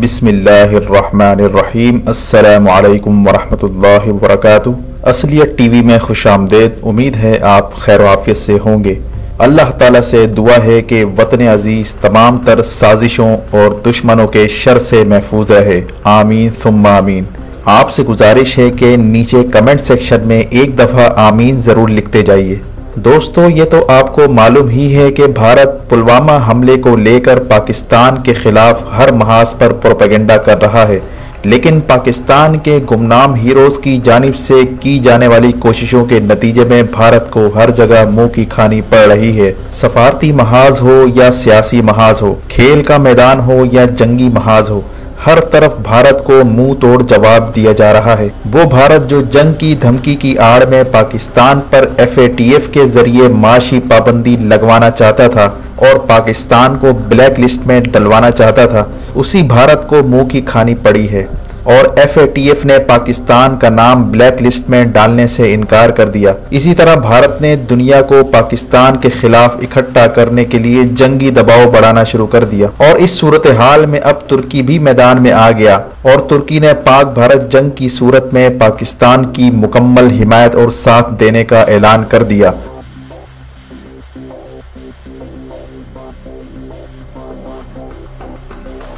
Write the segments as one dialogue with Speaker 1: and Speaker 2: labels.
Speaker 1: बिस्मिल्लाहिर्रहमानिर्रहीम। अस्सलामु अलैकुम वरहमतुल्लाहि वबरकातुहू। असलियत टीवी में खुशामदीद। उम्मीद है आप खैर आफियत से होंगे। अल्लाह ताला से दुआ है कि वतन अजीज़ तमाम तर साजिशों और दुश्मनों के शर से महफूज रहे। आमीन सुम्मा आमीन। आपसे गुजारिश है कि नीचे कमेंट सेक्शन में एक दफ़ा आमीन ज़रूर लिखते जाइए। दोस्तों, ये तो आपको मालूम ही है कि भारत पुलवामा हमले को लेकर पाकिस्तान के खिलाफ हर महाज पर प्रोपेगेंडा कर रहा है, लेकिन पाकिस्तान के गुमनाम हीरोज की जानिब से की जाने वाली कोशिशों के नतीजे में भारत को हर जगह मुंह की खानी पड़ रही है। सफारती महाज हो या सियासी महाज हो, खेल का मैदान हो या जंगी महाज हो, हर तरफ भारत को मुंह तोड़ जवाब दिया जा रहा है। वो भारत जो जंग की धमकी की आड़ में पाकिस्तान पर FATF के जरिए माशी पाबंदी लगवाना चाहता था और पाकिस्तान को ब्लैक लिस्ट में डलवाना चाहता था, उसी भारत को मुंह की खानी पड़ी है और FATF ने पाकिस्तान का नाम ब्लैक लिस्ट में डालने से इनकार कर दिया। इसी तरह भारत ने दुनिया को पाकिस्तान के खिलाफ इकट्ठा करने के लिए जंगी दबाव बढ़ाना शुरू कर दिया और इस सूरत हाल में अब तुर्की भी मैदान में आ गया और तुर्की ने पाक भारत जंग की सूरत में पाकिस्तान की मुकम्मल हिमायत और साथ देने का ऐलान कर दिया।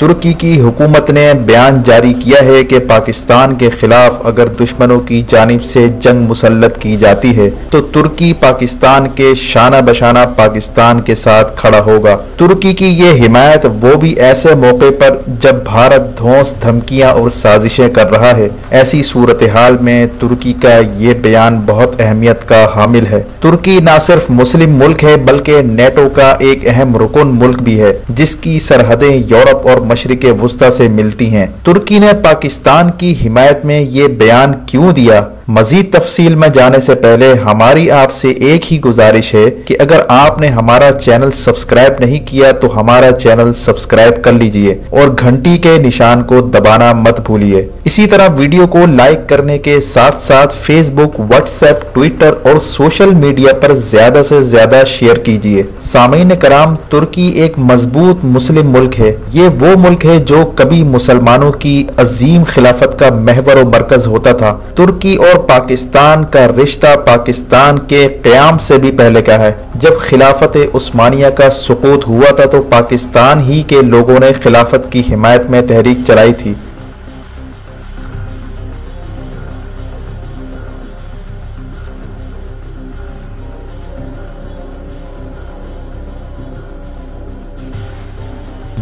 Speaker 1: तुर्की की हुकूमत ने बयान जारी किया है कि पाकिस्तान के खिलाफ अगर दुश्मनों की जानिब से जंग मुसल्लत की जाती है तो तुर्की पाकिस्तान के शाना बशाना पाकिस्तान के साथ खड़ा होगा। तुर्की की ये हिमायत वो भी ऐसे मौके पर जब भारत धौंस धमकियां और साजिशें कर रहा है। ऐसी सूरत हाल में तुर्की का ये बयान बहुत अहमियत का हामिल है। तुर्की न सिर्फ मुस्लिम मुल्क है बल्कि नेटो का एक अहम रुकन मुल्क भी है, जिसकी सरहदें यूरोप और मशरिक़ वुस्ता से मिलती हैं। तुर्की ने पाकिस्तान की हिमायत में ये बयान क्यों दिया? मजीद तफसील में जाने से पहले हमारी आपसे एक ही गुजारिश है कि अगर आपने हमारा चैनल सब्सक्राइब नहीं किया तो हमारा चैनल सब्सक्राइब कर लीजिए और घंटी के निशान को दबाना मत भूलिए। इसी तरह वीडियो को लाइक करने के साथ साथ फेसबुक, व्हाट्सएप, ट्विटर और सोशल मीडिया पर ज्यादा से ज्यादा शेयर कीजिए। सामीन कराम, तुर्की एक मजबूत मुस्लिम मुल्क है। ये वो मुल्क है जो कभी मुसलमानों की अजीम खिलाफत का महवर और मरकज होता था। तुर्की और पाकिस्तान का रिश्ता पाकिस्तान के क़याम से भी पहले का है। जब खिलाफत उस्मानिया का सुकूत हुआ था तो पाकिस्तान ही के लोगों ने खिलाफत की हिमायत में तहरीक चलाई थी।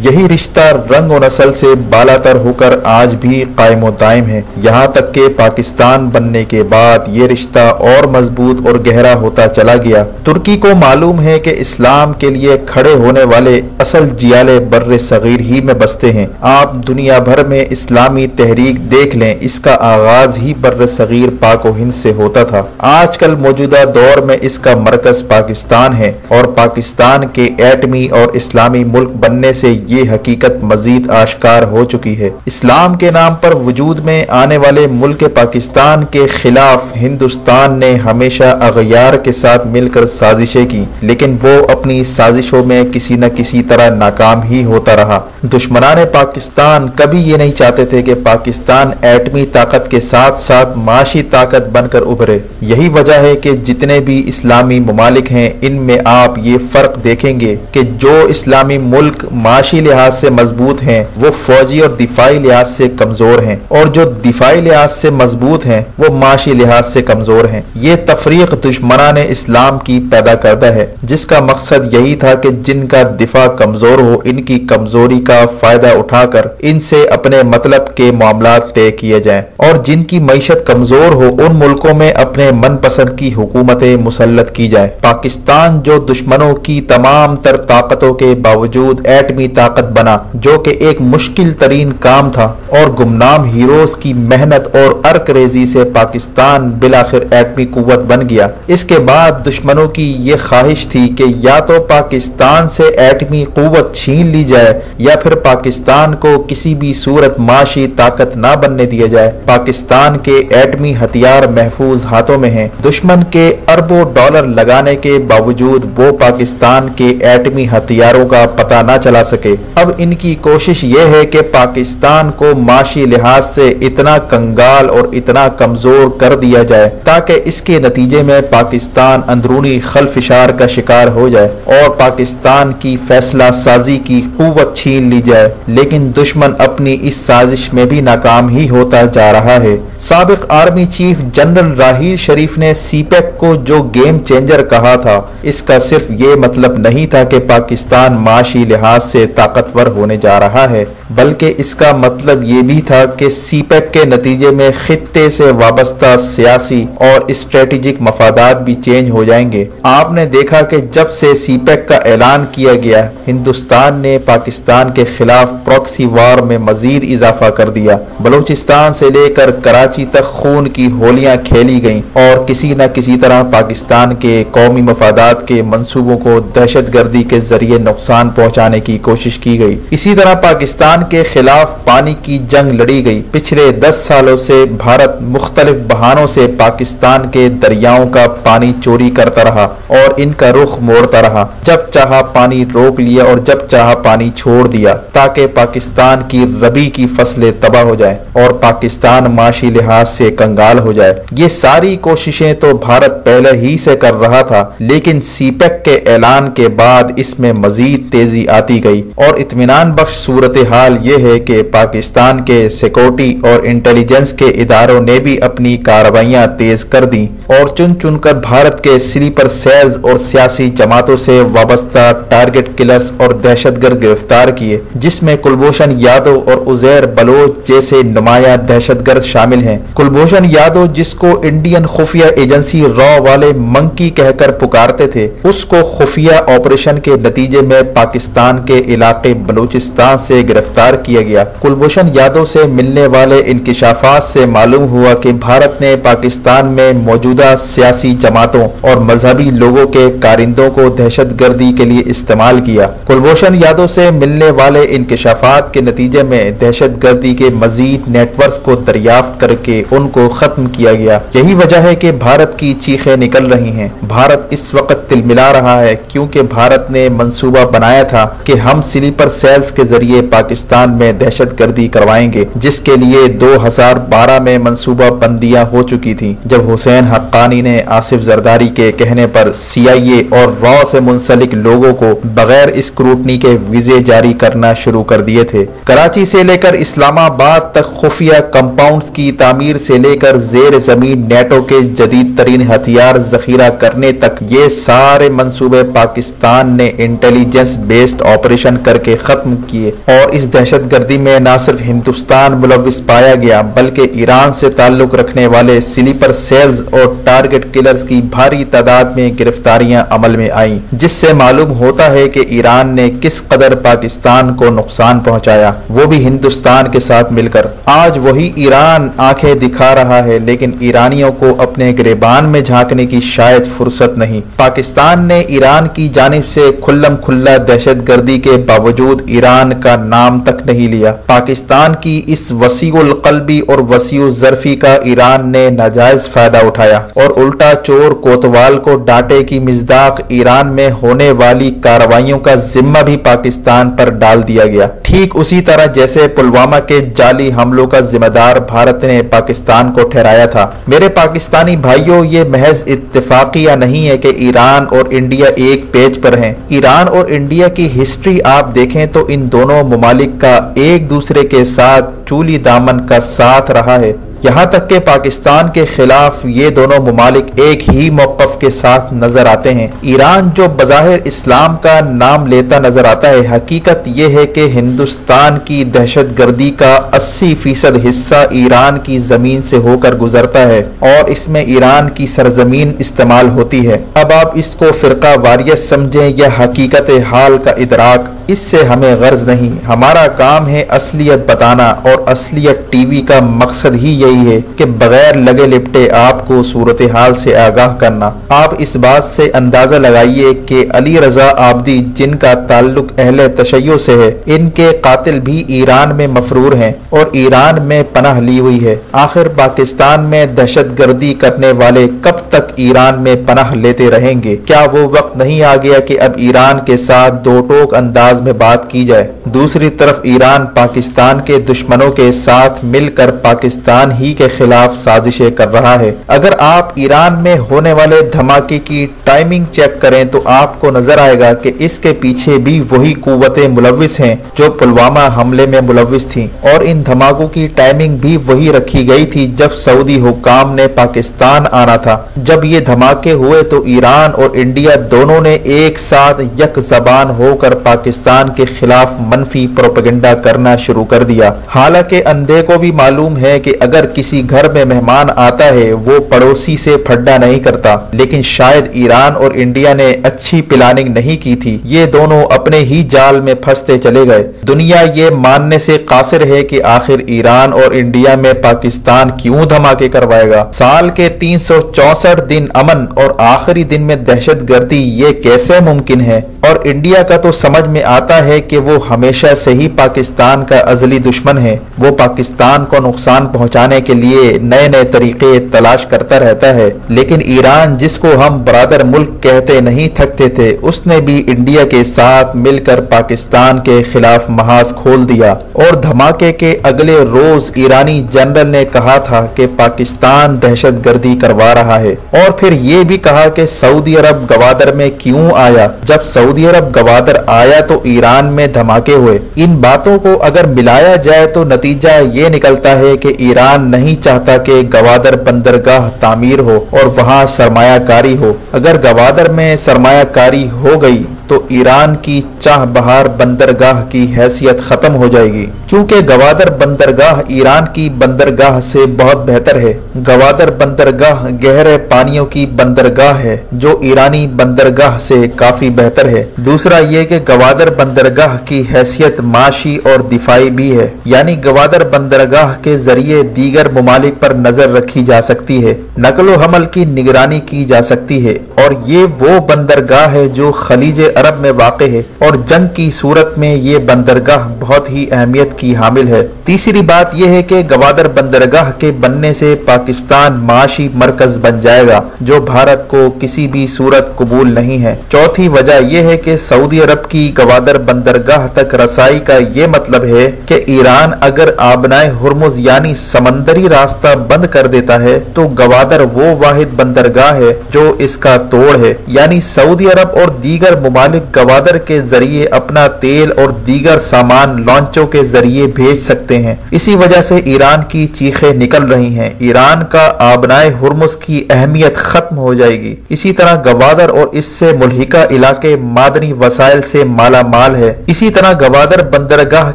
Speaker 1: यही रिश्ता रंग और नस्ल से बालातर होकर आज भी कायम दायम है। यहाँ तक के पाकिस्तान बनने के बाद ये रिश्ता और मजबूत और गहरा होता चला गया। तुर्की को मालूम है कि इस्लाम के लिए खड़े होने वाले असल जियाले बर्रे सगीर ही में बसते हैं। आप दुनिया भर में इस्लामी तहरीक देख लें, इसका आगाज ही बर्रे सगीर पाक व हिंद से होता था। आजकल मौजूदा दौर में इसका मरकज पाकिस्तान है और पाकिस्तान के एटमी और इस्लामी मुल्क बनने से ये हकीकत मजीद आश्कार हो चुकी है। इस्लाम के नाम पर वजूद में आने वाले मुल्क पाकिस्तान के खिलाफ हिंदुस्तान ने हमेशा अगयार के साथ मिलकर साजिशें की, लेकिन वो अपनी साजिशों में किसी न किसी तरह नाकाम ही होता रहा। दुश्मनाने पाकिस्तान कभी ये नहीं चाहते थे कि पाकिस्तान एटमी ताकत के साथ साथ माशी ताकत बनकर उभरे। यही वजह है कि जितने भी इस्लामी ममालिक हैं, इनमें आप ये फर्क देखेंगे कि जो इस्लामी मुल्क माशी लिहाज से मजबूत हैं वो फौजी और दिफाई लिहाज से कमजोर हैं, और जो दिफाई लिहाज से मजबूत हैं वो माशी लिहाज से कमजोर हैं। ये तफरीक दुश्मनान इस्लाम की पैदा करता है, जिसका मकसद यही था कि जिनका दिफा कमजोर हो, इनकी कमजोरी का फायदा उठाकर इनसे अपने मतलब के मामलात तय किए जाएं, और जिनकी मईशत कमजोर हो उन मुल्कों में अपने मनपसंद की हुकूमतें मुसल्लत की जाए। पाकिस्तान जो दुश्मनों की तमाम तर ताकतों के बावजूद एटमी ताकत बना, जो कि एक मुश्किल तरीन काम था, और गुमनाम हीरोज की मेहनत और अर्करेजी से पाकिस्तान बिलाखिर एटमी कुव्वत बन गया। इसके बाद दुश्मनों की ये ख्वाहिश थी कि या तो पाकिस्तान से एटमी कुव्वत छीन ली जाए या फिर पाकिस्तान को किसी भी सूरत माशी ताकत ना बनने दिया जाए। पाकिस्तान के एटमी हथियार महफूज हाथों में हैं। दुश्मन के अरबों डॉलर लगाने के बावजूद वो पाकिस्तान के एटमी हथियारों का पता ना चला सके। अब इनकी कोशिश ये है कि पाकिस्तान को माशी लिहाज से इतना कंगाल और इतना कमजोर कर दिया जाए ताकि इसके नतीजे में पाकिस्तान अंदरूनी खलफिशार का शिकार हो जाए और पाकिस्तान की फैसला साजी की कुव्वत छीन ली जाए। लेकिन दुश्मन अपनी इस साजिश में भी नाकाम ही होता जा रहा है। साबिक आर्मी चीफ जनरल राहील शरीफ ने सीपेक को जो गेम चेंजर कहा था, इसका सिर्फ ये मतलब नहीं था कि पाकिस्तान माशी लिहाज से ताकतवर होने जा रहा है, बल्कि इसका मतलब ये भी था कि सीपेक के नतीजे में खित्ते से वाबस्ता सियासी और स्ट्रेटेजिक मफादात भी चेंज हो जाएंगे। आपने देखा कि जब से सीपेक का ऐलान किया गया, हिंदुस्तान ने पाकिस्तान के खिलाफ प्रॉक्सी वार में मजीद इजाफा कर दिया। बलूचिस्तान से लेकर कराची तक खून की होलियां खेली गईं और किसी न किसी तरह पाकिस्तान के कौमी मफादात के मंसूबों को दहशतगर्दी के जरिए नुकसान पहुंचाने की कोशिश की गई। इसी तरह पाकिस्तान के खिलाफ पानी की जंग लड़ी गई। पिछले 10 सालों से भारत मुख्तलिफ बहानों से पाकिस्तान के दरियाओं का पानी चोरी करता रहा और इनका रुख मोड़ता रहा। जब चाहा पानी रोक लिया और जब चाहा पानी छोड़ दिया ताकि पाकिस्तान की रबी की फसलें तबाह हो जाए और पाकिस्तान माशी लिहाज से कंगाल हो जाए। ये सारी कोशिशें तो भारत पहले ही से कर रहा था, लेकिन सीपेक के ऐलान के बाद इसमें मजीद तेजी आती गई और इत्मीनान बख्श सूरत हाल ये है कि पाकिस्तान के सिक्योरिटी और इंटेलिजेंस के इदारों ने भी अपनी कार्रवाइयां तेज कर दी और चुन चुनकर भारत के स्लीपर सेल्स और सियासी जमातों से वाबस्ता टारगेट किलर्स और दहशतगर्द गिरफ्तार किए, जिसमें कुलभूषण यादव और उजैर बलोच जैसे नुमाया दहशतगर्द शामिल हैं। कुलभूषण यादव, जिसको इंडियन खुफिया एजेंसी रॉ वाले मंकी कहकर पुकारते थे, उसको खुफिया ऑपरेशन के नतीजे में पाकिस्तान के इलाके बलूचिस्तान से गिरफ्तार किया गया। कुलभूषण यादव से मिलने वाले इंकिशाफात से मालूम हुआ कि भारत ने पाकिस्तान में मौजूदा सियासी जमातों और मजहबी लोगों के कारिंदों को दहशतगर्दी के लिए इस्तेमाल किया। कुलभूषण यादव से मिलने वाले इंकिशाफात के नतीजे में दहशतगर्दी के मजीद नेटवर्क को दरियाफ्त करके उनको खत्म किया गया। यही वजह है कि भारत की चीखें निकल रही हैं। भारत इस वक्त तिलमिला रहा है क्योंकि भारत ने मंसूबा बनाया था कि हम स्लीपर सेल्स के जरिए पाकिस्तान में दहशतगर्दी करवाएंगे, जिसके लिए 2012 में मंसूबा बंदियां हो चुकी थी, जब हुसैन हक्कानी ने आसिफ जरदारी के कहने पर CIA और रॉ से मुंसलिक लोगों को बगैर स्क्रूटनी के वीजे जारी करना शुरू कर दिए थे। कराची से लेकर इस्लामाबाद तक खुफिया कंपाउंड्स की तामीर से लेकर जेर जमीन नेटो के जदीद तरीन हथियार जखीरा करने तक ये सारे मंसूबे पाकिस्तान ने इंटेलिजेंस बेस्ड ऑपरेशन करके खत्म किए और इस दहशतगर्दी में न सिर्फ हिंदुस्तान मुलविस पाया गया, बल्कि ईरान से ताल्लुक रखने वाले स्लीपर सेल्स और टारगेट किलर्स की भारी तादाद में गिरफ्तारियां अमल में आई, जिससे मालूम होता है कि ईरान ने किस कदर पाकिस्तान को नुकसान पहुंचाया, वो भी हिंदुस्तान के साथ मिलकर। आज वही ईरान आंखें दिखा रहा है, लेकिन ईरानियों को अपने गिरेबान में झांकने की शायद फुर्सत नहीं। पाकिस्तान ने ईरान की जानिब से खुल्लम खुल्ला दहशतगर्दी के बावजूद ईरान का नाम तक नहीं लिया। पाकिस्तान की इस वसीउल कल्बी और वसीउ ज़र्फी का ईरान ने नाजायज फायदा उठाया और उल्टा चोर कोतवाल को डांटे की मिज़दाक ईरान में होने वाली कार्रवाइयों का जिम्मा भी पाकिस्तान पर डाल दिया गया। ठीक उसी तरह जैसे पुलवामा के जाली हमलों का जिम्मेदार भारत ने पाकिस्तान को ठहराया था। मेरे पाकिस्तानी भाइयों, ये महज इत्तेफाकिया नहीं है कि ईरान और इंडिया एक पेज पर हैं। ईरान और इंडिया की हिस्ट्री आप देखें तो इन दोनों मुमालिक का एक दूसरे के साथ चूली दामन का साथ रहा है। यहाँ तक के पाकिस्तान के खिलाफ ये दोनों मुमालिक एक ही मौक़िफ़ के साथ नजर आते हैं। ईरान जो बज़ाहिर इस्लाम का नाम लेता नजर आता है, हकीकत ये है कि हिंदुस्तान की दहशतगर्दी का 80% हिस्सा ईरान की जमीन से होकर गुजरता है और इसमें ईरान की सरजमीन इस्तेमाल होती है। अब आप इसको फ़िरका वारियत समझें या हकीकत हाल का इदराक, इससे हमें गर्ज नहीं। हमारा काम है असलियत बताना और असलियत टीवी का मकसद ही यही है कि बगैर लगे लिपटे आपको सूरत हाल से आगाह करना। आप इस बात से अंदाजा लगाइए कि अली रजा आबदी, जिनका ताल्लुक अहले तशय्यो से है, इनके कातिल भी ईरान में मफरूर हैं और ईरान में पनाह ली हुई है। आखिर पाकिस्तान में दहशतगर्दी करने वाले कब तक ईरान में पनाह लेते रहेंगे? क्या वो वक्त नहीं आ गया कि अब ईरान के साथ दो टोक अंदाज अंदाज में बात की जाए। दूसरी तरफ ईरान पाकिस्तान के दुश्मनों के साथ मिलकर पाकिस्तान ही के खिलाफ साजिशें कर रहा है। अगर आप ईरान में होने वाले धमाके की टाइमिंग चेक करें तो आपको नजर आएगा कि इसके पीछे भी वही कुव्वतें मुलव्विस हैं जो पुलवामा हमले में मुलव्विस थी, और इन धमाकों की टाइमिंग भी वही रखी गई थी जब सऊदी हुक्काम ने पाकिस्तान आना था। जब ये धमाके हुए तो ईरान और इंडिया दोनों ने एक साथ यक ज़बान होकर पाकिस्तान के खिलाफ मनफी प्रोपेगेंडा करना शुरू कर दिया। हालांकि अंधे को भी मालूम है कि अगर किसी घर में मेहमान आता है वो पड़ोसी से फड्डा नहीं करता, लेकिन शायद ईरान और इंडिया ने अच्छी प्लानिंग नहीं की थी। ये दोनों अपने ही जाल में फंसते चले गए। दुनिया ये मानने से कासिर है कि आखिर ईरान और इंडिया में पाकिस्तान क्यों धमाके करवाएगा। साल के 364 दिन अमन और आखिरी दिन में दहशतगर्दी, ये कैसे मुमकिन है। और इंडिया का तो समझ में आता है कि वो हमेशा से ही पाकिस्तान का अजली दुश्मन है। वो पाकिस्तान को नुकसान पहुंचाने के लिए नए नए तरीके तलाश करता रहता है। लेकिन ईरान, जिसको हम बरादर मुल्क कहते नहीं थकते थे, उसने भी इंडिया के साथ मिलकर पाकिस्तान के खिलाफ महाज खोल दिया। और धमाके के अगले रोज ईरानी जनरल ने कहा था कि पाकिस्तान दहशतगर्दी करवा रहा है, और फिर ये भी कहा कि सऊदी अरब गवादर में क्यों आया। जब सऊदी अरब गवादर आया तो ईरान में धमाके हुए। इन बातों को अगर मिलाया जाए तो नतीजा ये निकलता है कि ईरान नहीं चाहता कि गवादर बंदरगाह तामीर हो और वहां सरमायाकारी हो। अगर गवादर में सरमायाकारी हो गई तो ईरान की चाह बहार बंदरगाह की हैसियत खत्म हो जाएगी, क्योंकि गवादर बंदरगाह ईरान की बंदरगाह से बहुत बेहतर है। गवादर बंदरगाह गहरे पानियों की बंदरगाह है जो ईरानी बंदरगाह से काफी बेहतर है। दूसरा ये कि गवादर बंदरगाह की हैसियत माशी और दिफाई भी है, यानी गवादर बंदरगाह के जरिए दीगर ममालिक पर नजर रखी जा सकती है, नकलो हमल की निगरानी की जा सकती है। और ये वो बंदरगाह है जो खलीज अरब में वाक़ है, और जंग की सूरत में ये बंदरगाह बहुत ही अहमियत की हामिल है। तीसरी बात यह है कि गवादर बंदरगाह के बनने से पाकिस्तान माशी मरकज बन जाएगा, जो भारत को किसी भी सूरत कबूल नहीं है। चौथी वजह यह है कि सऊदी अरब की गवादर बंदरगाह तक रसाई का ये मतलब है कि ईरान अगर आबनाए हुर्मुज यानी समंदरी रास्ता बंद कर देता है तो गवादर वो वाहिद बंदरगाह है जो इसका तोड़ है, यानी सऊदी अरब और दीगर ममालिक गवादर के जरिए अपना तेल और दीगर सामान लॉन्चों के जरिए भेज सकते हैं। इसी वजह से ईरान की चीखें निकल रही हैं। ईरान का आबनाए हुर्मुज की अहमियत खत्म हो जाएगी। इसी तरह गवादर और इससे मुल्हिका इलाके मादनी वसाइल से माला माल है। इसी तरह गवादर बंदरगाह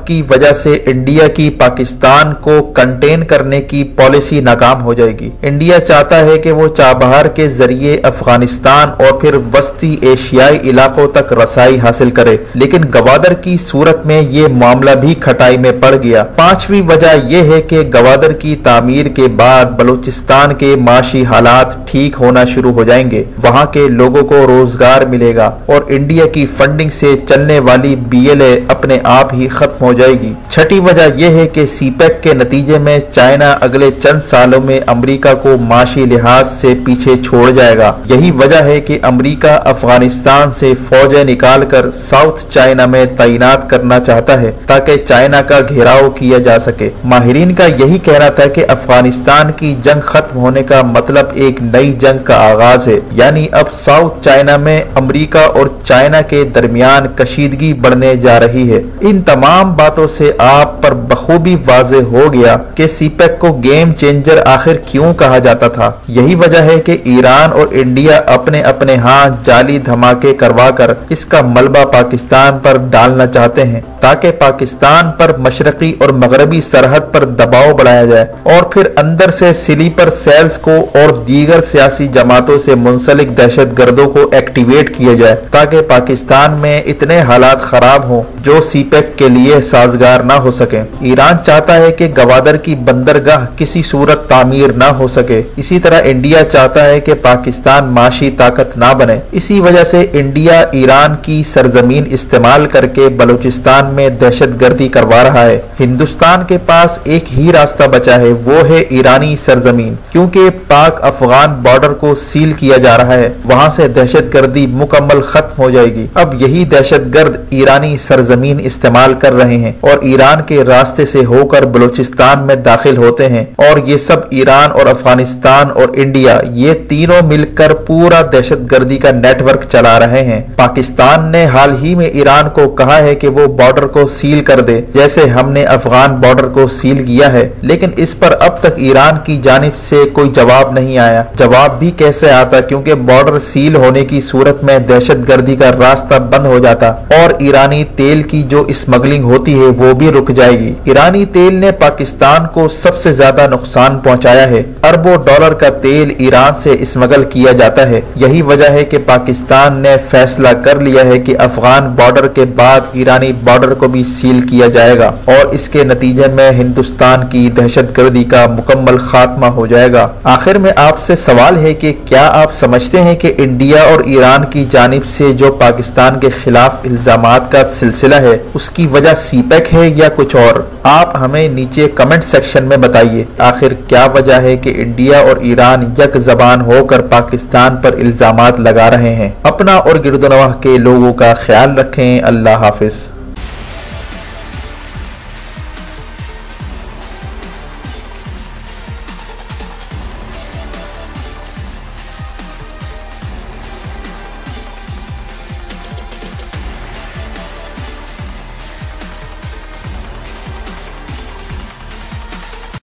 Speaker 1: की वजह से इंडिया की पाकिस्तान को कंटेन करने की पॉलिसी नाकाम हो जाएगी। इंडिया चाहता है कि वो चाबहार के जरिए अफगानिस्तान और फिर वस्ती एशियाई इलाकों तक रसाई हासिल करे, लेकिन गवादर की सूरत में ये मामला भी खटाई में पड़ गया। पांचवी वजह यह है कि गवादर की तामीर के बाद बलूचिस्तान के माशी हालात ठीक होना शुरू हो जाएंगे, वहां के लोगों को रोजगार मिलेगा और इंडिया की फंडिंग से चलने वाली BLA अपने आप ही खत्म हो जाएगी। छठी वजह यह है कि सीपेक के नतीजे में चाइना अगले चंद सालों में अमेरिका को माशी लिहाज से पीछे छोड़ जाएगा। यही वजह है कि अमेरिका अफगानिस्तान से फौजें निकालकर साउथ चाइना में तैनात करना चाहता है ताकि चाइना का घेराव किया जा सके। माहिरीन का यही कहना था कि अफगानिस्तान की जंग खत्म होने का मतलब एक नई जंग का आगाज है, यानी अब साउथ चाइना में अमेरिका और चाइना के दरमियान कशीदगी बढ़ने जा रही है। इन तमाम बातों से आप पर बखूबी वाज़े हो गया कि सीपेक को गेम चेंजर आखिर क्यों कहा जाता था। यही वजह है कि ईरान और इंडिया अपने अपने हाथ जाली धमाके करवाकर इसका मलबा पाकिस्तान पर डालना चाहते हैं ताकि पाकिस्तान पर मशरकी और मगरबी सरहद पर दबाव बढ़ाया जाए और फिर अंदर से स्लीपर सेल्स को और दीगर सियासी जमातों से मुंसलिक दहशतगर्दों को एक्टिवेट किया जाए ताकि पाकिस्तान में इतने हालात खराब हों जो सीपेक के लिए साजगार ना हो सके। ईरान चाहता है कि गवादर की बंदरगाह किसी सूरत तामीर ना हो सके। इसी तरह इंडिया चाहता है कि पाकिस्तान माशी ताकत ना बने। इसी वजह से इंडिया ईरान की सरजमीन इस्तेमाल करके बलूचिस्तान में दहशतगर्दी करवा रहा है। हिंदुस्तान के पास एक ही रास्ता बचा है, वो है ईरानी सरजमीन, क्योंकि पाक अफगान बॉर्डर को सील किया जा रहा है। वहां से दहशतगर्दी मुकम्मल खत्म हो जाएगी। अब यही दहशतगर्द ईरानी सरजमीन इस्तेमाल कर रहे हैं और ईरान के रास्ते से होकर बलूचिस्तान में दाखिल होते हैं, और ये सब ईरान और अफगानिस्तान और इंडिया, ये तीनों मिलकर पूरा दहशतगर्दी का नेटवर्क चला रहे हैं। पाकिस्तान ने हाल ही में ईरान को कहा है कि वो बॉर्डर को सील कर दे, जैसे हमने अफगान बॉर्डर को सील किया है, लेकिन इस पर अब तक ईरान की जानिब से कोई जवाब नहीं आया। जवाब भी कैसे आता, क्योंकि बॉर्डर सील होने की सूरत में दहशतगर्दी का रास्ता बंद हो जाता और ईरानी तेल की जो स्मगलिंग होती है वो भी रुक जाएगी। ईरानी तेल ने पाकिस्तान को सबसे ज्यादा नुकसान पहुंचाया है। अरबों डॉलर का तेल ईरान से स्मगल किया जाता है। यही वजह है कि पाकिस्तान ने फैसला कर लिया है कि अफगान बॉर्डर के बाद ईरानी बॉर्डर को भी सील किया जाएगा और इसके नतीजे में हिंदुस्तान की दहशतगर्दी का मुकम्मल खात्मा हो जाएगा। आखिर में आपसे सवाल है कि क्या आप समझते हैं कि इंडिया और ईरान की जानिब से जो पाकिस्तान के खिलाफ इल्जामात का सिलसिला है उसकी वजह सीपेक है या कुछ और? आप हमें नीचे कमेंट सेक्शन में बताइए। आखिर क्या वजह है कि इंडिया और ईरान यक ज़बान होकर पाकिस्तान पर इल्जामात लगा रहे हैं? अपना और गिरदोनवाह के लोगों का ख्याल रखें। अल्लाह हाफिज।